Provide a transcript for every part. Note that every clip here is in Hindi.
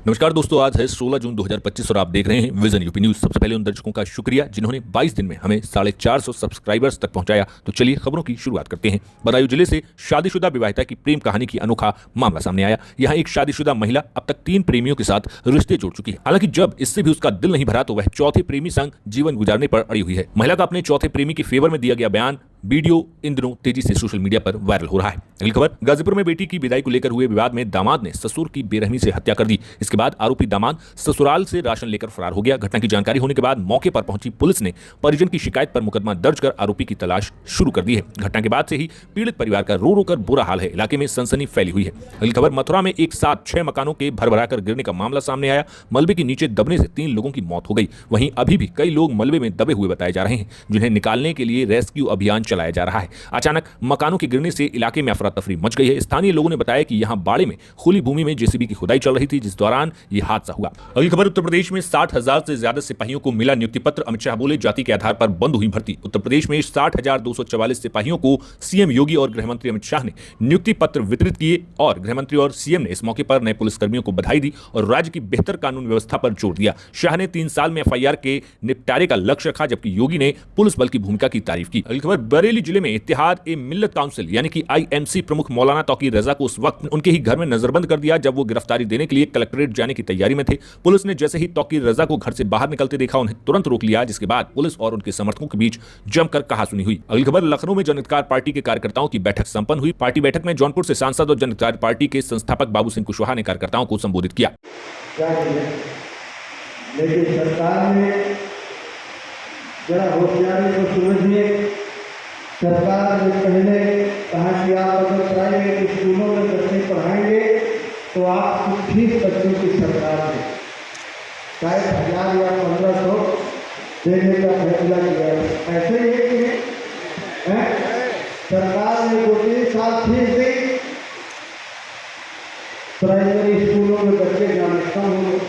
नमस्कार दोस्तों, आज है 16 जून 2025 और आप देख रहे हैं विजन यूपी न्यूज। सबसे पहले उन दर्शकों का शुक्रिया जिन्होंने 22 दिन में हमें 450 सब्सक्राइबर्स तक पहुंचाया। तो चलिए खबरों की शुरुआत करते हैं। बदायूं जिले से शादीशुदा विवाहिता की प्रेम कहानी की अनोखा मामला सामने आया। यहाँ एक शादीशुदा महिला अब तक 3 प्रेमियों के साथ रिश्ते जोड़ चुकी है। हालांकि जब इससे भी उसका दिल नहीं भरा तो वह चौथे प्रेमी संग जीवन गुजारने पर अड़ी हुई है। महिला का अपने चौथे प्रेमी के फेवर में दिया गया बयान वीडियो इन दिनों तेजी से सोशल मीडिया पर वायरल हो रहा है। अगली खबर, गाजीपुर में बेटी की विदाई को लेकर हुए विवाद में दामाद ने ससुर की बेरहमी से हत्या कर दी। इसके बाद आरोपी दामाद ससुराल से राशन लेकर फरार हो गया। घटना की जानकारी होने के बाद मौके पर पहुंची पुलिस ने परिजन की शिकायत पर मुकदमा दर्ज कर आरोपी की तलाश शुरू कर दी है। घटना के बाद से ही पीड़ित परिवार का रो रो कर बुरा हाल है। इलाके में सनसनी फैली हुई है। अगली खबर, मथुरा में एक साथ 6 मकानों के भरभराकर गिरने का मामला सामने आया। मलबे के नीचे दबने से 3 लोगों की मौत हो गई। वहीं अभी भी कई लोग मलबे में दबे हुए बताए जा रहे हैं, जिन्हें निकालने के लिए रेस्क्यू अभियान चलाया जा रहा है। अचानक मकानों के गिरने से इलाके में अफरा तफरी मच गई है। स्थानीय लोगों ने बताया कि यहां बाड़े में खुली भूमि में जेसीबी की खुदाई चल रही थी, जिस दौरान यह हादसा हुआ। अगली खबर, उत्तर प्रदेश में 60,000 से ज्यादा सिपाहियों को मिला नियुक्ति पत्र। अमित शाह बोले, जाति के आधार पर बंद हुई भर्ती। उत्तर प्रदेश में 60,244 सिपाहियों को सीएम योगी और गृहमंत्री अमित शाह ने नियुक्ति पत्र वितरित किए और गृहमंत्री और सीएम ने इस मौके पर नए पुलिसकर्मियों को बधाई दी और राज्य की बेहतर कानून व्यवस्था पर जोर दिया। शाह ने 3 साल में एफआईआर के निपटारे का लक्ष्य रखा, जबकि योगी ने पुलिस बल की भूमिका की तारीफ की। अगली खबर, बरेली जिले में इत्तेहाद ए मिल्लत काउंसिल यानी कि आईएमसी प्रमुख मौलाना तौकीर रजा को उस वक्त उनके ही घर में नजरबंद कर दिया जब वो गिरफ्तारी देने के लिए कलेक्ट्रेट जाने की तैयारी में थे। पुलिस ने जैसे ही तौकीर रजा को घर से बाहर निकलते देखा, उन्हें तुरंत रोक लिया, जिसके बाद पुलिस और उनके समर्थकों के बीच जमकर कहासुनी हुई। अगली खबर, लखनऊ में जन अधिकार पार्टी के कार्यकर्ताओं की बैठक संपन्न हुई। पार्टी बैठक में जौनपुर से सांसद और जन अधिकार पार्टी के संस्थापक बाबू सिंह कुशवाहा ने कार्यकर्ताओं को संबोधित किया। लेकिन सरकार ने जरा होशियारी को समझिए। सरकार ने पहले कहा कि आप अगर प्राइवेट स्कूलों में बच्चे पढ़ाएंगे तो आपको फीस बच्चों की सरकार ने शायद 1000 या 1500 देने का फैसला किया। ऐसे ही है कि सरकार ने 2-3 साल फीस दी, प्राइमरी स्कूलों में बच्चे जाने कम हो।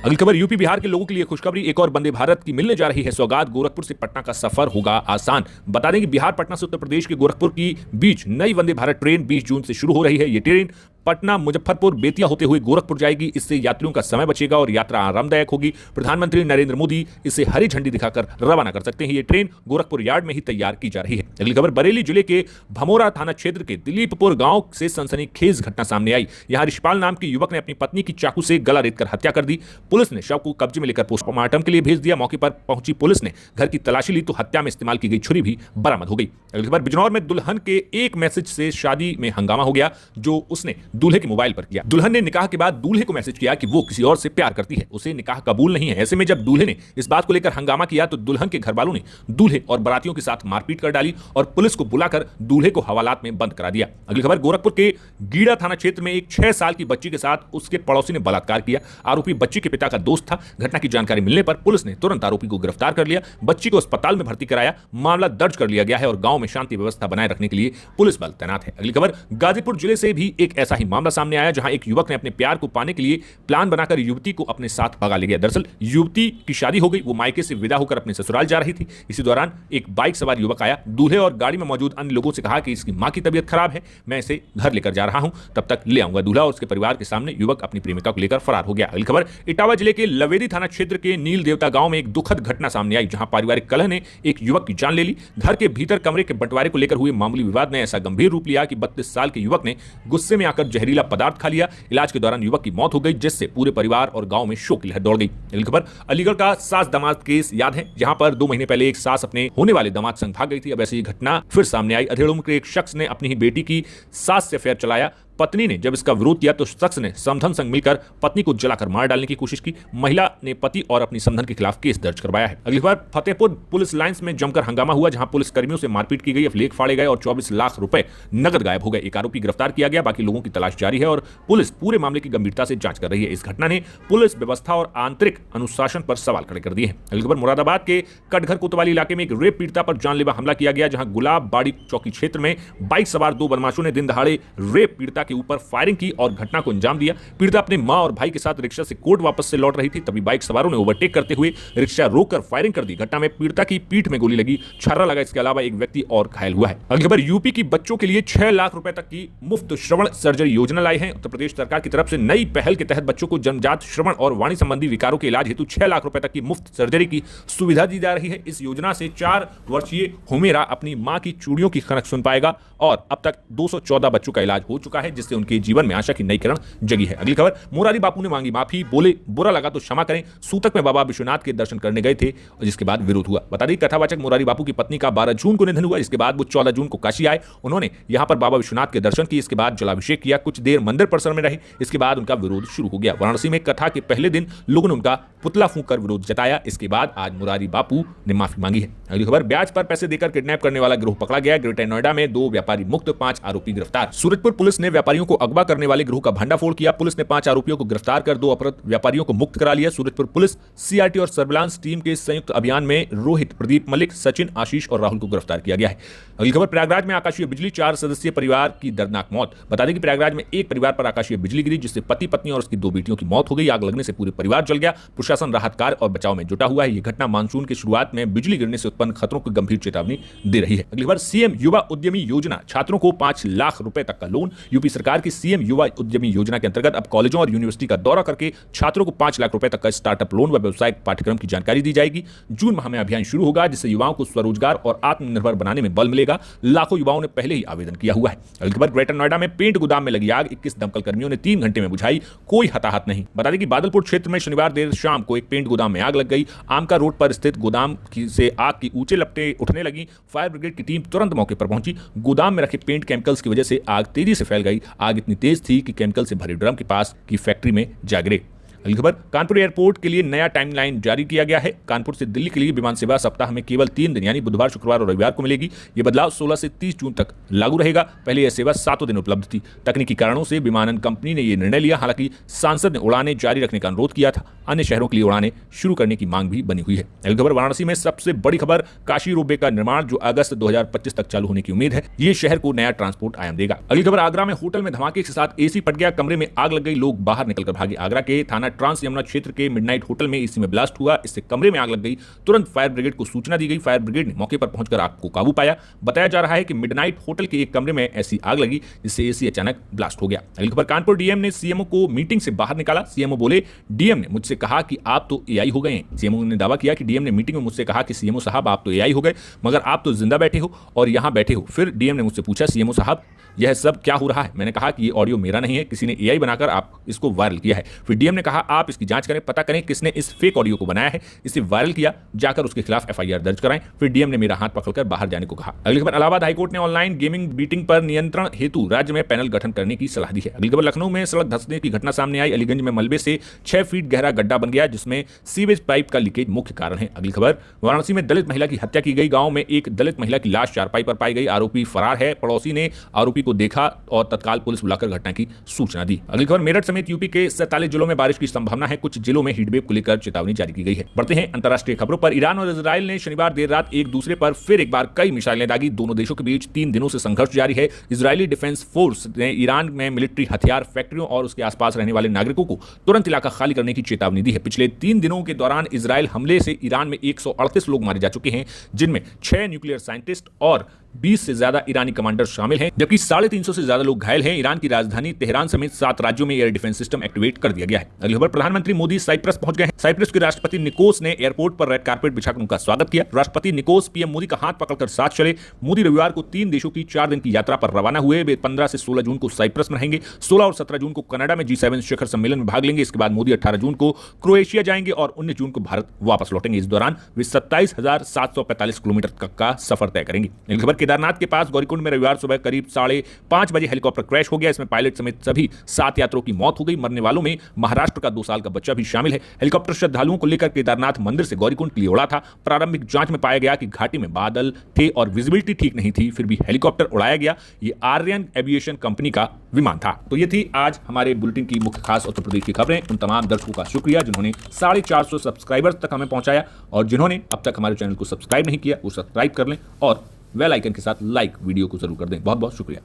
अगली खबर, यूपी बिहार के लोगों के लिए खुशखबरी, एक और वंदे भारत की मिलने जा रही है सौगात। गोरखपुर से पटना का सफर होगा आसान। बता दें कि बिहार पटना से उत्तर प्रदेश के गोरखपुर की बीच नई वंदे भारत ट्रेन 20 जून से शुरू हो रही है। ये ट्रेन पटना, मुजफ्फरपुर, बेतिया होते हुए गोरखपुर जाएगी। इससे यात्रियों का समय बचेगा और यात्रा आरामदायक होगी। प्रधानमंत्री नरेंद्र मोदी इसे हरी झंडी दिखाकर रवाना कर सकते हैं। ये ट्रेन गोरखपुर यार्ड में ही तैयार की जा रही है। अगली खबर, बरेली जिले के भमोरा थाना क्षेत्र के दिलीपपुर गांव से सनसनीखेज घटना सामने आई। यहां रिशपाल नाम के युवक ने अपनी पत्नी की चाकू से गला रेतकर हत्या कर दी। पुलिस ने शव को कब्जे में लेकर पोस्टमार्टम के लिए भेज दिया। मौके पर पहुंची पुलिस ने घर की तलाशी ली तो हत्या में इस्तेमाल की गई छुरी भी बरामद हो गई। अगली खबर, बिजनौर में दुल्हन के एक मैसेज से शादी में हंगामा हो गया, जो उसने दूल्हे के मोबाइल पर किया। दुल्हन ने निकाह के बाद दूल्हे को मैसेज किया कि वो किसी और से प्यार करती है, उसे निकाह कबूल नहीं है। ऐसे में जब दूल्हे ने इस बात को लेकर हंगामा किया तो दुल्हन के घर वालों ने दूल्हे और बारातियों के साथ मारपीट कर डाली और पुलिस को बुलाकर दूल्हे को हवालात में बंद करा दिया। अगली खबर, गोरखपुर के गीड़ा थाना क्षेत्र में एक 6 साल की बच्ची के साथ उसके पड़ोसी ने बलात्कार किया। आरोपी बच्ची के पिता का दोस्त था। घटना की जानकारी मिलने पर पुलिस ने तुरंत आरोपी को गिरफ्तार कर लिया। बच्ची को अस्पताल में भर्ती कराया। मामला दर्ज कर लिया गया है और गांव में शांति व्यवस्था बनाए रखने के लिए पुलिस बल तैनात है। अगली खबर, गाजीपुर जिले से भी एक ऐसा ही मामला सामने आया, जहां एक युवक ने अपने प्यार को पाने के लिए प्लान बनाकर युवती को अपने साथ भगा ले गया। दरअसल युवती की शादी हो गई, वो मायके से विदा होकर अपने ससुराल जा रही थी। इसी दौरान एक बाइक सवार युवक आया। दूल्हे और गाड़ी में मौजूद अन्य लोगों से कहा कि इसकी मां की तबीयत खराब है, मैं इसे घर लेकर जा रहा हूं, तब तक ले आऊंगा। दूल्हा और उसके परिवार के सामने युवक अपनी प्रेमिका को लेकर फरार हो गया। अगली खबर, इटावा जिले के लवेदी थाना क्षेत्र के नील देवता गांव में एक दुखद घटना सामने आई, जहां पारिवारिक कलह ने एक युवक की जान ले ली। घर के भीतर कमरे के बंटवारे को लेकर हुए मामूली विवाद ने ऐसा गंभीर रूप लिया कि 32 साल के युवक ने गुस्से में आकर जहरीला पदार्थ खा लिया। इलाज के दौरान युवक की मौत हो गई, जिससे पूरे परिवार और गांव में शोक की लहर दौड़ गई। अगली खबर, अलीगढ़ का सास दामाद केस याद है, जहां पर 2 महीने पहले एक सास अपने होने वाले दामाद संग भाग गई थी। अब ऐसी घटना फिर सामने आई। अधेड़ उम्र के एक शख्स ने अपनी ही बेटी की सास से अफेयर चलाया। पत्नी ने जब इसका विरोध किया तो शख्स ने समधन संग मिलकर पत्नी को जलाकर मार डालने की कोशिश की। महिला ने पति और अपनी समधन के खिलाफ केस दर्ज करवाया है। अगली बार फतेहपुर पुलिस लाइंस में जमकर हंगामा हुआ, जहां पुलिस कर्मियों से मारपीट की गई, अफलेक फाड़े गए और 24 लाख रुपए नगद गायब हो गए। एक आरोपी गिरफ्तार किया गया, बाकी लोगों की तलाश जारी है और पुलिस पूरे मामले की गंभीरता से जांच कर रही है। इस घटना ने पुलिस व्यवस्था और आंतरिक अनुशासन पर सवाल खड़े कर दिए हैं। अगली खबर, मुरादाबाद के कटघर कोतवाली इलाके में एक रेप पीड़िता पर जानलेवा हमला किया गया, जहां गुलाब बाड़ी चौकी क्षेत्र में बाइक सवार 2 बदमाशों ने दिन दहाड़े रेप पीड़िता पीड़िता के ऊपर फायरिंग की और घटना को अंजाम दिया। पीड़िता अपने मां और भाई के साथ रिक्शा से कोर्ट वापस से लौट रही थी, तभी बाइक सवारों ने ओवरटेक करते हुए रिक्शा रोककर फायरिंग कर दी। घटना में पीड़िता की पीठ में गोली लगी, छर्रा लगा। इसके अलावा एक व्यक्ति और घायल हुआ है। अगली खबर, यूपी की बच्चों के लिए 6 लाख रुपए तक की मुफ्त श्रवण सर्जरी योजना लाई है। उत्तर प्रदेश सरकार की तरफ से नई पहल के तहत बच्चों को जन्मजात श्रवण और वाणी संबंधी विकारों के इलाज हेतु 6 लाख रुपए तक की मुफ्त सर्जरी की सुविधा दी जा रही है। इस योजना से 4 वर्षीय हुमेरा अपनी मां की चूड़ियों की खनक सुन पाएगा और अब तक 214 बच्चों का इलाज हो चुका है, जिससे उनके जीवन में आशा की नई किरण जगी है। अगली खबर, मोरारी बापू ने मांगी माफी, बोले बुरा लगा तो क्षमा करें। सूतक में बाबा विश्वनाथ के दर्शन करने गए थे और जिसके बाद विरोध हुआ। बता दें, कथावाचक मोरारी बापू की पत्नी का 12 जून को निधन हुआ। इसके बाद वो 14 जून को काशी आए। उन्होंने यहां पर बाबा विश्वनाथ के दर्शन किए, इसके बाद जलाभिषेक किया, कुछ देर मंदिर परिसर में रहे। इसके बाद उनका विरोध शुरू हो गया। वाराणसी में कथा के पहले दिन लोगों ने उनका पुतला फूंक कर विरोध जताया। इसके बाद आज मोरारी बापू ने माफी मांगी है। अगली खबर, ब्याज पर पैसे देकर किडनैप करने वाला गिरोह पकड़ा गया। ग्रेटर नोएडा में 2 व्यापारी मुक्त, 5 आरोपी गिरफ्तार। सूरजपुर पुलिस ने व्यापारियों को अगवा करने वाले गिरोह का भंडाफोड़ किया। पुलिस ने 5 आरोपियों को गिरफ्तार कर 2 अपराध व्यापारियों को मुक्त करा लिया। सूरजपुर पुलिस सीआरटी और सर्विलांस टीम के संयुक्त अभियान में रोहित, प्रदीप, मलिक, सचिन, आशीष और राहुल को गिरफ्तार किया गया है। अगली खबर, प्रयागराज में आकाशीय बिजली, 4 सदस्यीय परिवार की दर्दनाक मौत। बता दें कि प्रयागराज में एक परिवार पर आकाशीय बिजली गिरी, जिससे पति, पत्नी और उसकी 2 बेटियों की मौत हो गई। आग लगने से पूरे परिवार जल गया। प्रशासन राहत कार्य और बचाव में जुटा हुआ है। यह घटना मानसून की शुरुआत में बिजली गिरने से उत्पन्न खतरों की गंभीर चेतावनी दे रही है। अगली खबर, सीएम युवा उद्यमी योजना, छात्रों को 5 लाख रुपए तक का लोन। यूपी सरकार की सीएम युवा उद्यमी योजना के अंतर्गत अब कॉलेजों और यूनिवर्सिटी का दौरा करके छात्रों को 5 लाख रुपए तक का स्टार्टअप लोन व व्यावसायिक पाठ्यक्रम की जानकारी दी जाएगी। जून माह में अभियान शुरू होगा, जिससे युवाओं को स्वरोजगार और आत्मनिर्भर बनाने में बल मिलेगा। लाखों युवाओं ने पहले ही आवेदन किया हुआ है। अगली खबर, ग्रेटर नोएडा में पेंट गोदाम में लगी आग, 21 दमकल कर्मियों ने 3 घंटे में बुझाई, कोई हताहत नहीं। बता दें कि बादलपुर क्षेत्र में शनिवार देर शाम को एक पेंट गोदाम में आग लग गई। आमका रोड पर स्थित गोदाम से आग की ऊंचे लपटें उठने लगी। फायर ब्रिगेड की टीम तुरंत मौके पर पहुंची। गोदाम में रखे पेंट केमिकल्स की वजह से आग तेजी से फैल गई। आग इतनी तेज थी कि केमिकल से भरे ड्रम के पास की फैक्ट्री में जा गिरे। अगली खबर, कानपुर एयरपोर्ट के लिए नया टाइमलाइन जारी किया गया है। कानपुर से दिल्ली के लिए विमान सेवा सप्ताह में केवल 3 दिन यानी बुधवार, शुक्रवार और रविवार को मिलेगी। यह बदलाव 16 से 30 जून तक लागू रहेगा। पहले यह सेवा 7 दिन उपलब्ध थी। तकनीकी कारणों से विमानन कंपनी ने यह निर्णय लिया। हालांकि सांसद ने उड़ानें जारी रखने का अनुरोध किया था। अन्य शहरों के लिए उड़ानें शुरू करने की मांग भी बनी हुई है। अगली खबर, वाराणसी में सबसे बड़ी खबर, काशी रोपवे का निर्माण जो अगस्त 2025 तक चालू होने की उम्मीद है। ये शहर को नया ट्रांसपोर्ट आयाम देगा। अगली खबर, आगरा में होटल में धमाके के साथ एसी फट गया, कमरे में आग लग गई, लोग बाहर निकलकर भागे। आगरा के थाना ट्रांस यमुना क्षेत्र के मिडनाइट होटल में एसी में ब्लास्ट हुआ, इससे कमरे में आग लग गई। तुरंत फायर ब्रिगेड को सूचना दी गई। फायर ब्रिगेड ने मौके पर पहुंचकर आग को काबू पाया। बताया जा रहा है कि मिडनाइट होटल के एक कमरे में ऐसी आग लगी जिससे एसी अचानक ब्लास्ट हो गया। अगली खबर, कानपुर डीएम ने सीएमओ को मीटिंग से बाहर निकाला। सीएमओ बोले, डीएम ने मुझसे कहा कि आप तो एआई हो गए हैं। सीएमओ ने दावा किया कि डीएम ने मीटिंग में मुझसे कहा कि सीएमओ साहब आप तो एआई हो गए, मगर आप तो जिंदा बैठे हो और यहां बैठे हो। फिर डीएम ने मुझसे पूछा, सीएमओ साहब यह सब क्या हो रहा है? मैंने कहा कि ये ऑडियो मेरा नहीं है, किसी ने एआई बनाकर आप इसको वायरल किया है। फिर डीएम ने कहा, आप इसकी जांच करें, पता करें किसने इस फेक ऑडियो को बनाया है, इसे वायरल किया, जाकर उसके खिलाफ एफआईआर दर्ज कराएं। फिर डीएम ने मेरा हाथ पकड़कर बाहर जाने को कहा। अगली खबर, इलाहाबाद हाईकोर्ट ने ऑनलाइन गेमिंग बीटिंग पर नियंत्रण हेतु राज्य में पैनल गठन करने की सलाह दी है। अगली खबर, लखनऊ में सड़क धंसने की घटना सामने आई। अलीगंज में मलबे से 6 फीट गहरा गड्ढा बन गया, जिसमें सीवेज पाइप का लीकेज मुख्य कारण है। अगली खबर, वाराणसी में दलित महिला की हत्या की गई। गांव में एक दलित महिला की लाश चारपाई पर पाई गई। आरोपी फरार है। पड़ोसी ने आरोपी को देखा और तत्काल पुलिस बुलाकर घटना की सूचना दी। अगली खबर, मेरठ समेत यूपी के 47 जिलों में बारिश की संभावना है। कुछ जिलों में हीटवेव को लेकर चेतावनी जारी की गई है। बढ़ते हैं अंतर्राष्ट्रीय खबरों पर। ईरान और इजराइल ने शनिवार देर रात एक दूसरे पर फिर एक बार कई मिसाइलें दागी। दोनों देशों के बीच 3 दिनों से संघर्ष जारी है। इजरायली डिफेंस फोर्स ने ईरान में मिलिट्री हथियार फैक्ट्रियों और उसके आसपास रहने वाले नागरिकों को तुरंत इलाका खाली करने की चेतावनी दी है। पिछले 3 दिनों के दौरान इजरायल हमले से ईरान में 138 लोग मारे जा चुके हैं, जिनमें 6 न्यूक्लियर साइंटिस्ट और 20 से ज्यादा ईरानी कमांडर शामिल हैं, जबकि 350 से ज्यादा लोग घायल हैं। ईरान की राजधानी तेहरान समेत 7 राज्यों में एयर डिफेंस सिस्टम एक्टिवेट कर दिया गया है। अगली खबर, प्रधानमंत्री मोदी साइप्रस पहुंच गए हैं। साइप्रस के राष्ट्रपति निकोस ने एयरपोर्ट पर रेड कार्पेट बिछाकर उनका स्वागत किया। राष्ट्रपति निकोस पीएम मोदी का हाथ पकड़कर साथ चले। मोदी रविवार को 3 देशों की 4 दिन की यात्रा पर रवाना हुए। वे 15 से 16 जून को साइप्रस में रहेंगे। 16 और 17 जून को कनाडा में G7 शिखर सम्मेलन में भाग लेंगे। इसके बाद मोदी 18 जून को क्रोएशिया जाएंगे और 19 जून को भारत वापस लौटेंगे। इस दौरान वे 27,745 किलोमीटर तक का सफर तय करेंगे। अगली खबर, केदारनाथ के पास गौरीकुंड में रविवार सुबह करीब 5:30 बजे हेलीकॉप्टर क्रैश हो गया। इसमें पायलट समेत सभी 7 यात्रियों की मौत हो गई। मरने वालों में महाराष्ट्र का 2 साल का बच्चा भी शामिल है। हेलीकॉप्टर श्रद्धालुओं को लेकर केदारनाथ मंदिर से गौरीकुंड के लिए उड़ा था। प्रारंभिक जांच में पाया गया कि घाटी में बादल थे और विजिबिलिटी ठीक नहीं थी, फिर भी हेलीकॉप्टर उड़ाया गया। ये आर्यन एविएशन कंपनी का विमान था। तो ये थी आज हमारे बुलेटिन की मुख्य खास उत्तर प्रदेश की खबरें। उन तमाम दर्शकों का शुक्रिया जिन्होंने 450 सब्सक्राइबर्स तक हमें पहुंचाया, और जिन्होंने अब तक हमारे चैनल को सब्सक्राइब नहीं किया वो सब्सक्राइब कर लें और बेल आइकन के साथ लाइक वीडियो को जरूर कर दें। बहुत बहुत शुक्रिया।